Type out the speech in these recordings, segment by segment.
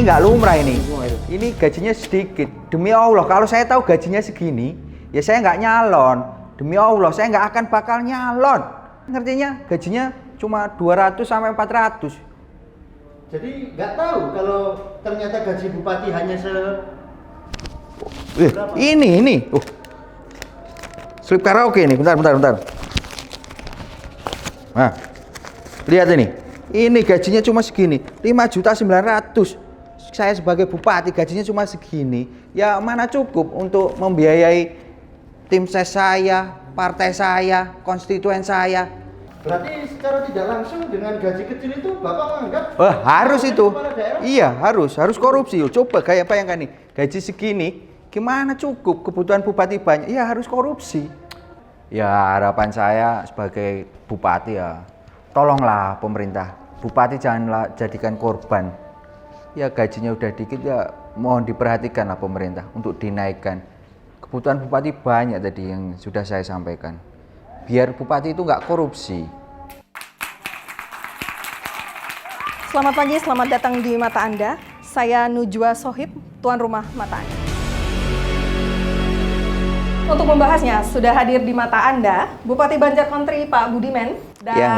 nggak lumrah ini. Ini gajinya sedikit. Demi Allah, kalau saya tahu gajinya segini, ya saya nggak nyalon. Demi Allah, saya nggak akan bakal nyalon. Ngertinya? Gajinya cuma 200 sampai 400. Jadi nggak tahu kalau ternyata gaji bupati hanya Ini. Slip karaoke ini. Bentar. Nah, lihat ini. Ini gajinya cuma segini. 5.900.000. Saya sebagai bupati gajinya cuma segini. Ya mana cukup untuk membiayai tim ses saya, partai saya, konstituen saya. Berarti secara tidak langsung dengan gaji kecil itu Bapak menganggap Harus itu. Iya, harus korupsi. Coba kayak bayangkan nih, gaji segini gimana cukup kebutuhan bupati banyak? Ya harus korupsi. Ya harapan saya sebagai bupati ya, tolonglah pemerintah. Bupati janganlah jadikan korban. Ya gajinya udah dikit ya mohon diperhatikanlah pemerintah untuk dinaikkan. Kebutuhan bupati banyak tadi yang sudah saya sampaikan. Biar bupati itu nggak korupsi. Selamat pagi, selamat datang di Mata Anda. Saya Nujwa Sohib, tuan rumah Mata Anda. Untuk membahasnya, sudah hadir di Mata Anda, Bupati Banjarkontri Pak Budiman dan Ya,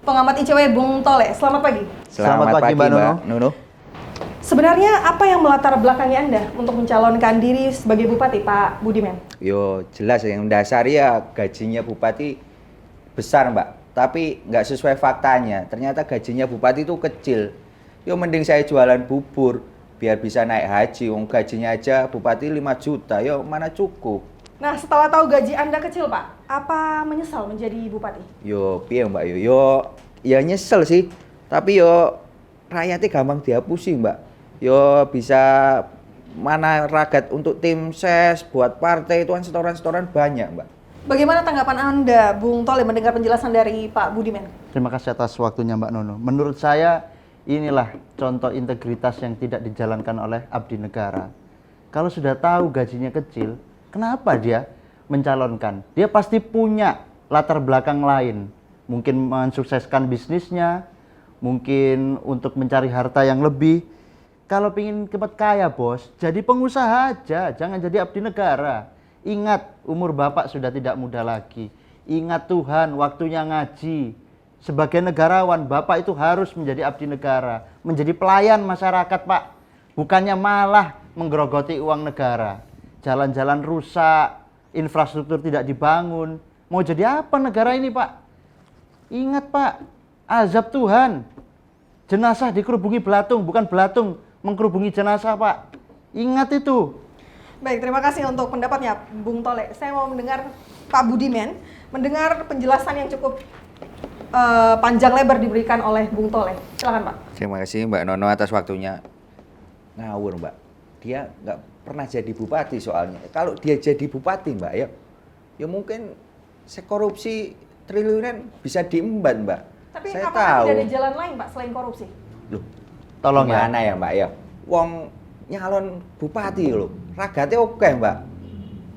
pengamat ICW Bung Tole. Selamat pagi. Selamat pagi Mbak Nuno. Sebenarnya apa yang melatar belakangi Anda untuk mencalonkan diri sebagai Bupati, Pak Budiman? Yo jelas yang dasar ya gajinya bupati besar Mbak, tapi nggak sesuai faktanya. Ternyata gajinya bupati itu kecil. Yo mending saya jualan bubur biar bisa naik haji. Wong gajinya aja bupati 5 juta, yo mana cukup. Nah, setelah tahu gaji Anda kecil, Pak, apa menyesal menjadi bupati? Yo piye Mbak yo ya nyesel sih, tapi yo rakyatnya gampang dihapusi Mbak. Yo bisa mana ragat untuk tim ses, buat partai itu kan setoran-setoran banyak Mbak. Bagaimana tanggapan Anda, Bung Tole, mendengar penjelasan dari Pak Budiman? Terima kasih atas waktunya Mbak Nono. Menurut saya inilah contoh integritas yang tidak dijalankan oleh abdi negara. Kalau sudah tahu gajinya kecil, kenapa dia mencalonkan? Dia pasti punya latar belakang lain. Mungkin mensukseskan bisnisnya, mungkin untuk mencari harta yang lebih. Kalau ingin cepat kaya bos, jadi pengusaha aja, jangan jadi abdi negara. Ingat, umur Bapak sudah tidak muda lagi. Ingat Tuhan, waktunya ngaji. Sebagai negarawan, Bapak itu harus menjadi abdi negara. Menjadi pelayan masyarakat, Pak. Bukannya malah menggerogoti uang negara. Jalan-jalan rusak, infrastruktur tidak dibangun. Mau jadi apa negara ini, Pak? Ingat, Pak, azab Tuhan. Jenazah dikerubungi belatung, bukan belatung mengkerubungi jenazah, Pak. Ingat itu. Baik, terima kasih untuk pendapatnya, Bung Tole. Saya mau mendengar Pak Budiman, mendengar penjelasan yang cukup panjang lebar diberikan oleh Bung Tole. Silakan, Pak. Terima kasih Mbak Nono atas waktunya. Ngawur Mbak, dia nggak pernah jadi bupati soalnya. Kalau dia jadi bupati Mbak ya mungkin korupsi triliunan bisa diembat Mbak. Tapi saya apakah tahu. tidak ada jalan lain, Pak, selain korupsi? Loh, Tolong gimana ya Mbak ya? Wong nyalon bupati loh, ragatnya oke Mbak.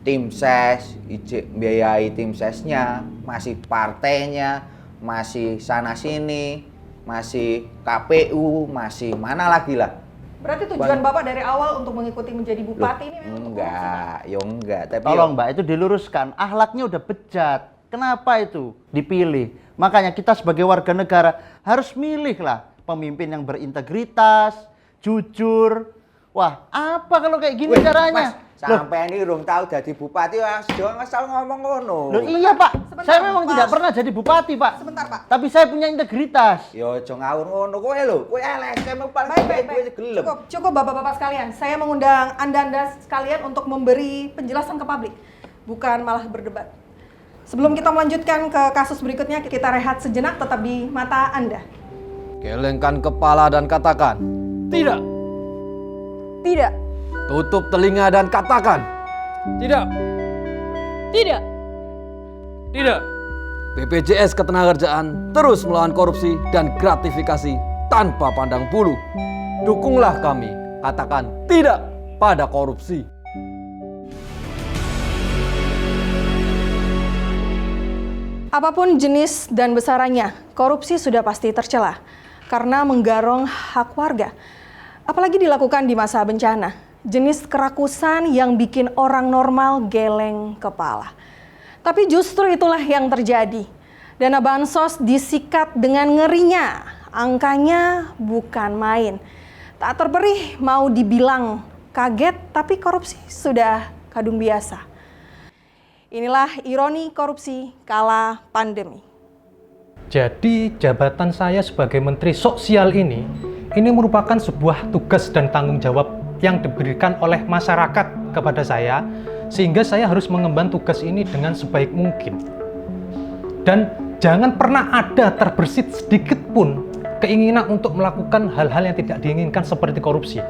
Tim ses, biayai tim sesnya, masih partainya, masih sana sini, masih KPU, masih mana lagi lah. Berarti tujuan Bapak dari awal untuk mengikuti menjadi bupati ini memang untuk korupsi, Pak? Enggak. Tapi Tolong Mbak, itu diluruskan. Akhlaknya udah bejat. Kenapa itu dipilih? Makanya kita sebagai warga negara harus milih lah pemimpin yang berintegritas, jujur. Wah, apa kalau kayak gini caranya? Mas, sampai ini belum tahu jadi bupati, jangan asal ngomong ngono. Loh iya Pak, Sebentar, saya memang Mas. tidak pernah jadi bupati Pak. Sebentar, Pak. Tapi saya punya integritas. Yo, jangan ngawur ngono kowe lho. Kowe LSM paling Baik. gelem. Cukup Bapak-bapak sekalian. Saya mengundang Anda sekalian untuk memberi penjelasan ke publik, bukan malah berdebat. Sebelum kita melanjutkan ke kasus berikutnya, kita rehat sejenak, tetap di Mata Anda. Gelengkan kepala dan katakan, tidak. Tidak. Tutup telinga dan katakan, tidak. Tidak. Tidak. BPJS Ketenagakerjaan terus melawan korupsi dan gratifikasi tanpa pandang bulu. Dukunglah kami, katakan tidak pada korupsi. Apapun jenis dan besarannya, korupsi sudah pasti tercela karena menggarong hak warga. Apalagi dilakukan di masa bencana, jenis kerakusan yang bikin orang normal geleng kepala. Tapi justru itulah yang terjadi. Dana bansos disikat dengan ngerinya, angkanya bukan main. Tak terperih mau dibilang kaget, tapi korupsi sudah kadung biasa. Inilah ironi korupsi kala pandemi. Jadi jabatan saya sebagai Menteri Sosial ini merupakan sebuah tugas dan tanggung jawab yang diberikan oleh masyarakat kepada saya, sehingga saya harus mengemban tugas ini dengan sebaik mungkin. Dan jangan pernah ada terbersit sedikit pun keinginan untuk melakukan hal-hal yang tidak diinginkan seperti korupsi.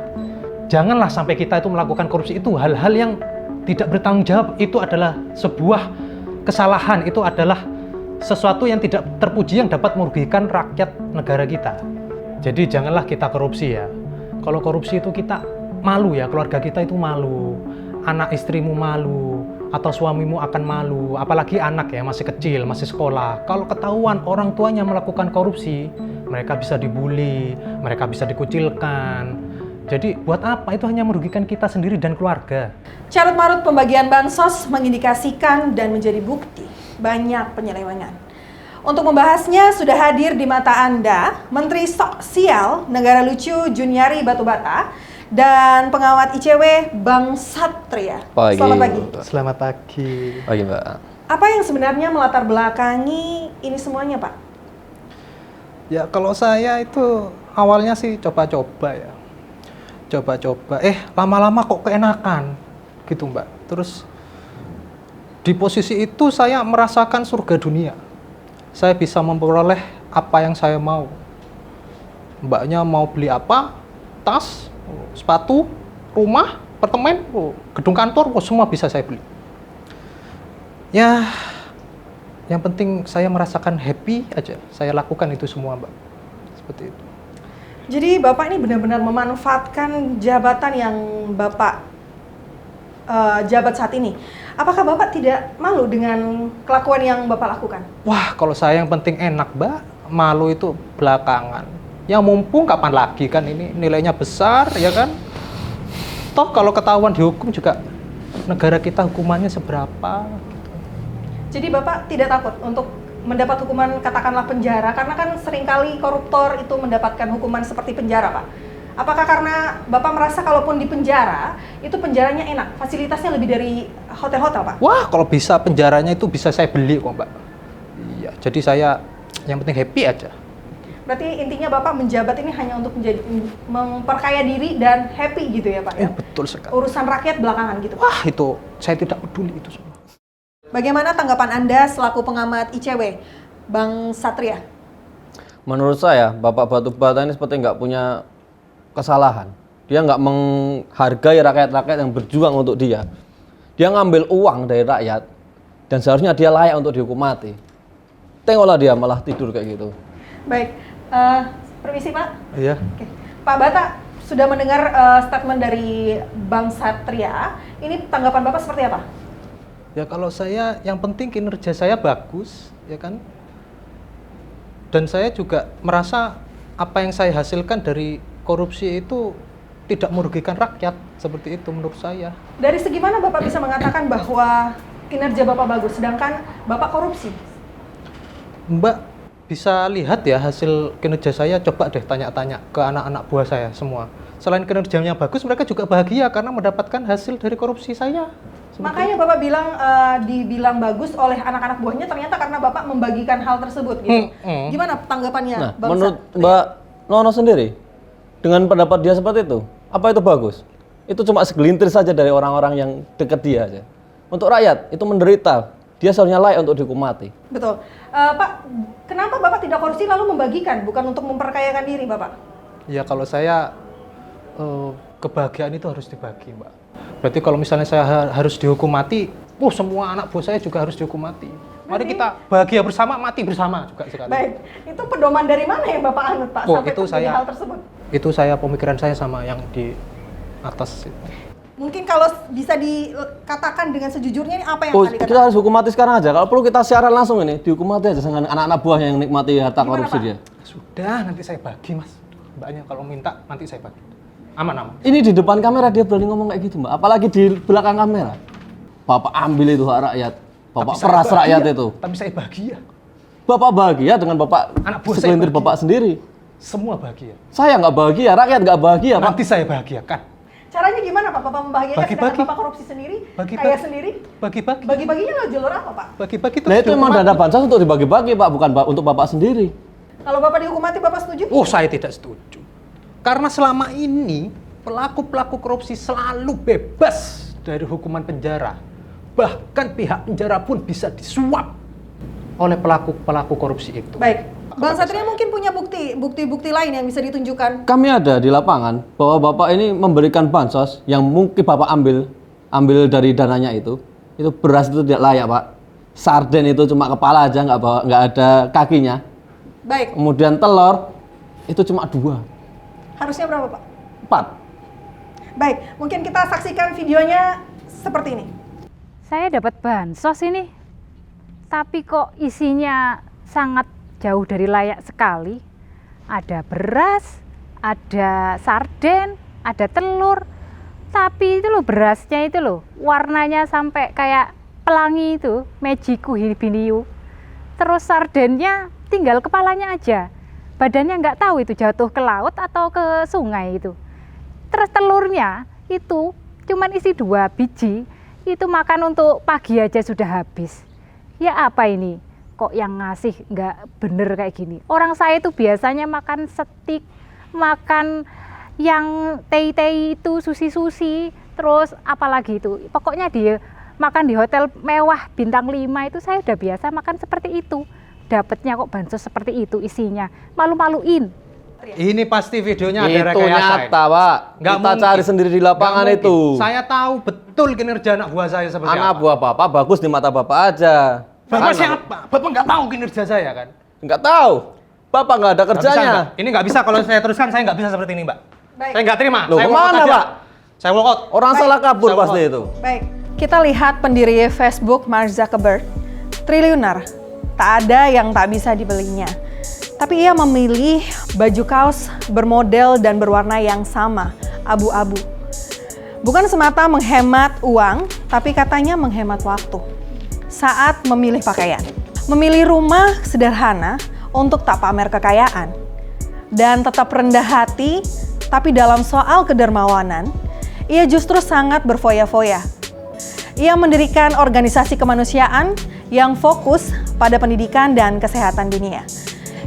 Janganlah sampai kita itu melakukan korupsi, itu hal-hal yang tidak bertanggung jawab, itu adalah sebuah kesalahan, itu adalah sesuatu yang tidak terpuji yang dapat merugikan rakyat negara kita. Jadi janganlah kita korupsi ya. Kalau korupsi itu kita malu ya, keluarga kita itu malu, anak istrimu malu, atau suamimu akan malu, apalagi anak ya, masih kecil, masih sekolah. Kalau ketahuan orang tuanya melakukan korupsi, mereka bisa dibully, mereka bisa dikucilkan. Jadi buat apa? Itu hanya merugikan kita sendiri dan keluarga. Carut marut pembagian bansos mengindikasikan dan menjadi bukti banyak penyelewengan. Untuk membahasnya sudah hadir di mata Anda Menteri Sosial Negara Lucu Juniari Batubara dan pengawat ICW Bang Satria. Pagi. Selamat pagi. Selamat pagi. Pagi, Mbak. Apa yang sebenarnya melatar belakangi ini semuanya, Pak? Ya kalau saya itu awalnya sih coba-coba ya. Coba-coba, lama-lama kok keenakan gitu Mbak. Terus di posisi itu saya merasakan surga dunia. Saya bisa memperoleh apa yang saya mau. Mbaknya mau beli apa? Tas, sepatu, rumah, apartemen, gedung kantor, semua bisa saya beli. Ya, yang penting saya merasakan happy aja. Saya lakukan itu semua Mbak. Seperti itu. Jadi Bapak ini benar-benar memanfaatkan jabatan yang Bapak jabat saat ini. Apakah Bapak tidak malu dengan kelakuan yang Bapak lakukan? Wah, kalau saya yang penting enak, Mbak. Malu itu belakangan. Ya mumpung kapan lagi kan, ini nilainya besar, ya kan? Toh kalau ketahuan dihukum juga negara kita hukumannya seberapa gitu. Jadi Bapak tidak takut untuk mendapat hukuman katakanlah penjara, karena kan seringkali koruptor itu mendapatkan hukuman seperti penjara, Pak. Apakah karena Bapak merasa kalaupun di penjara, itu penjaranya enak, fasilitasnya lebih dari hotel-hotel, Pak? Wah, kalau bisa penjaranya itu bisa saya beli kok, Mbak. Iya, jadi saya yang penting happy aja. Berarti intinya Bapak menjabat ini hanya untuk memperkaya diri dan happy gitu ya, Pak? Ya? Betul sekali. Urusan rakyat belakangan gitu, Pak? Wah, itu saya tidak peduli itu semua. Bagaimana tanggapan Anda selaku pengamat ICW, Bang Satria? Menurut saya, Bapak Batubara ini seperti nggak punya kesalahan. Dia nggak menghargai rakyat-rakyat yang berjuang untuk dia. Dia ngambil uang dari rakyat, dan seharusnya dia layak untuk dihukum mati. Tengoklah dia malah tidur kayak gitu. Baik, permisi Pak. Iya. Oke. Pak Bata, sudah mendengar statement dari Bang Satria. Ini tanggapan Bapak seperti apa? Ya kalau saya yang penting kinerja saya bagus, ya kan? Dan saya juga merasa apa yang saya hasilkan dari korupsi itu tidak merugikan rakyat, seperti itu menurut saya. Dari segi mana Bapak bisa mengatakan bahwa kinerja Bapak bagus, sedangkan Bapak korupsi? Mbak bisa lihat ya hasil kinerja saya, coba deh tanya-tanya ke anak-anak buah saya semua. Selain kinerjanya bagus, mereka juga bahagia karena mendapatkan hasil dari korupsi saya. Makanya Bapak bilang dibilang bagus oleh anak-anak buahnya, ternyata karena Bapak membagikan hal tersebut gitu. Gimana tanggapannya Nah, Bang menurut Satria? Mbak Nono sendiri, dengan pendapat dia seperti itu, apa itu bagus? Itu cuma segelintir saja dari orang-orang yang dekat dia aja. Untuk rakyat, itu menderita. Dia seharusnya layak untuk dihukum mati. Betul. Pak, kenapa Bapak tidak korupsi lalu membagikan, bukan untuk memperkayakan diri Bapak? Ya kalau saya kebahagiaan itu harus dibagi, Mbak. Berarti kalau misalnya saya harus dihukum mati, semua anak buah saya juga harus dihukum mati. Mari kita bahagia bersama, mati bersama juga sekali. Baik, itu pedoman dari mana yang Bapak anut Pak sampai itu terjadi saya, hal tersebut? Itu saya pemikiran saya sama yang di atas itu. Mungkin kalau bisa dikatakan dengan sejujurnya ini apa yang akan Kita dikatakan? harus hukum mati sekarang aja. Kalau perlu kita siaran langsung ini, dihukum mati aja dengan anak-anak buahnya yang nikmati harta Gimana, korupsi Pak? dia. Sudah, nanti saya bagi, Mas. Mbaknya kalau minta nanti saya bagi. Aman. Ini di depan kamera dia berani ngomong kayak gitu, Mbak. Apalagi di belakang kamera. Bapak ambil itu hak rakyat. Bapak Tapi saya peras bahagia. rakyat itu. Tapi saya bahagia. Bapak bahagia dengan Bapak Anak buah saya segelintir bahagia. Bapak sendiri. Semua bahagia. Saya nggak bahagia, rakyat nggak bahagia, Pak. Nanti saya bahagiakan. Caranya gimana Pak? Bapak membahagiakan Bagi-bagi. sedangkan Bapak korupsi sendiri, Bagi-bagi. kaya sendiri? Bagi-bagi. Bagi-baginya lewat jalur apa Pak? Bagi-bagi terus Nah itu emang dihukum dana mati. bansos untuk dibagi-bagi, Pak, bukan untuk Bapak sendiri. Kalau Bapak dihukum mati, Bapak setuju? Oh, saya tidak setuju. Karena selama ini pelaku-pelaku korupsi selalu bebas dari hukuman penjara. Bahkan pihak penjara pun bisa disuap oleh pelaku-pelaku korupsi itu. Baik. Bang Satria mungkin punya bukti lain yang bisa ditunjukkan. Kami ada di lapangan bahwa Bapak ini memberikan bansos yang mungkin Bapak ambil dari dananya itu beras itu tidak layak, Pak. Sarden itu cuma kepala aja, nggak ada kakinya. Baik. Kemudian telur itu cuma 2, Harusnya berapa Pak? 4. Baik. Mungkin kita saksikan videonya seperti ini. Saya dapat bansos ini, tapi kok isinya sangat jauh dari layak sekali. Ada beras, ada sarden, ada telur, tapi itu loh berasnya itu loh, warnanya sampai kayak pelangi itu, Mejiku Hibiniu. Terus sardennya tinggal kepalanya aja, badannya nggak tahu itu jatuh ke laut atau ke sungai itu. Terus telurnya itu cuman isi 2 biji, itu makan untuk pagi aja sudah habis. Ya apa ini? Kok yang ngasih nggak bener kayak gini? Orang saya itu biasanya makan steak, makan yang tei-tei itu, sushi-sushi, terus apalagi itu. Pokoknya dia makan di hotel mewah bintang 5 itu saya udah biasa makan seperti itu. Dapatnya kok bansos seperti itu isinya. Malu-maluin. Ini pasti videonya ada Itu rekayasa. nyata, Pak. Nggak Kita mungkin. cari sendiri di lapangan Nggak itu. mungkin. Saya tahu betul kinerja anak buah saya seperti Anak apa. buah Bapak bagus di mata Bapak aja. Bapak Sana. siapa? Bapak nggak tahu kinerja saya kan? Nggak tahu. Bapak nggak ada Nggak bisa, kerjanya. Mbak. Ini nggak bisa kalau saya teruskan, saya nggak bisa seperti ini, Mbak. Baik. Saya nggak terima. Loh, Saya walk out kemana, aja. Pak? Saya walk out. Orang Baik. salah kabur Saya pasti walk itu. Baik. Kita lihat pendiri Facebook Mark Zuckerberg, triliuner. Tak ada yang tak bisa dibelinya. Tapi ia memilih baju kaos bermodel dan berwarna yang sama, abu-abu. Bukan semata menghemat uang, tapi katanya menghemat waktu. Saat memilih pakaian. Memilih rumah sederhana untuk tak pamer kekayaan. Dan tetap rendah hati, tapi dalam soal kedermawanan, ia justru sangat berfoya-foya. Ia mendirikan organisasi kemanusiaan yang fokus pada pendidikan dan kesehatan dunia.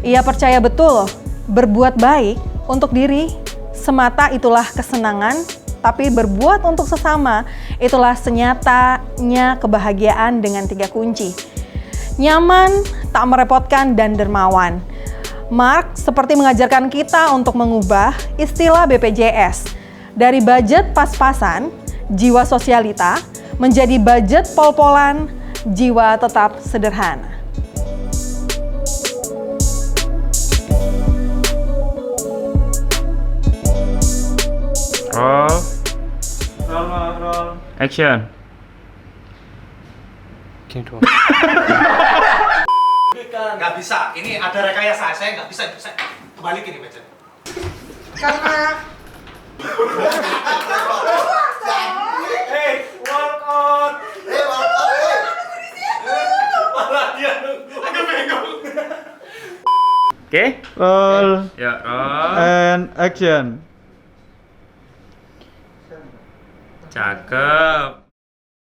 Ia percaya betul berbuat baik untuk diri semata itulah kesenangan, tapi berbuat untuk sesama itulah senyatanya kebahagiaan dengan 3 kunci. Nyaman, tak merepotkan, dan dermawan. Mark seperti mengajarkan kita untuk mengubah istilah BPJS dari budget pas-pasan, jiwa sosialita, menjadi budget pol-polan, jiwa tetap sederhana. Roll. Action. Gini doang. Nggak bisa. Ini ada rekayasa. Saya nggak bisa. Kebalik ini, Meja. Karena Oke. Roll Ya, roll. and action. Cakep.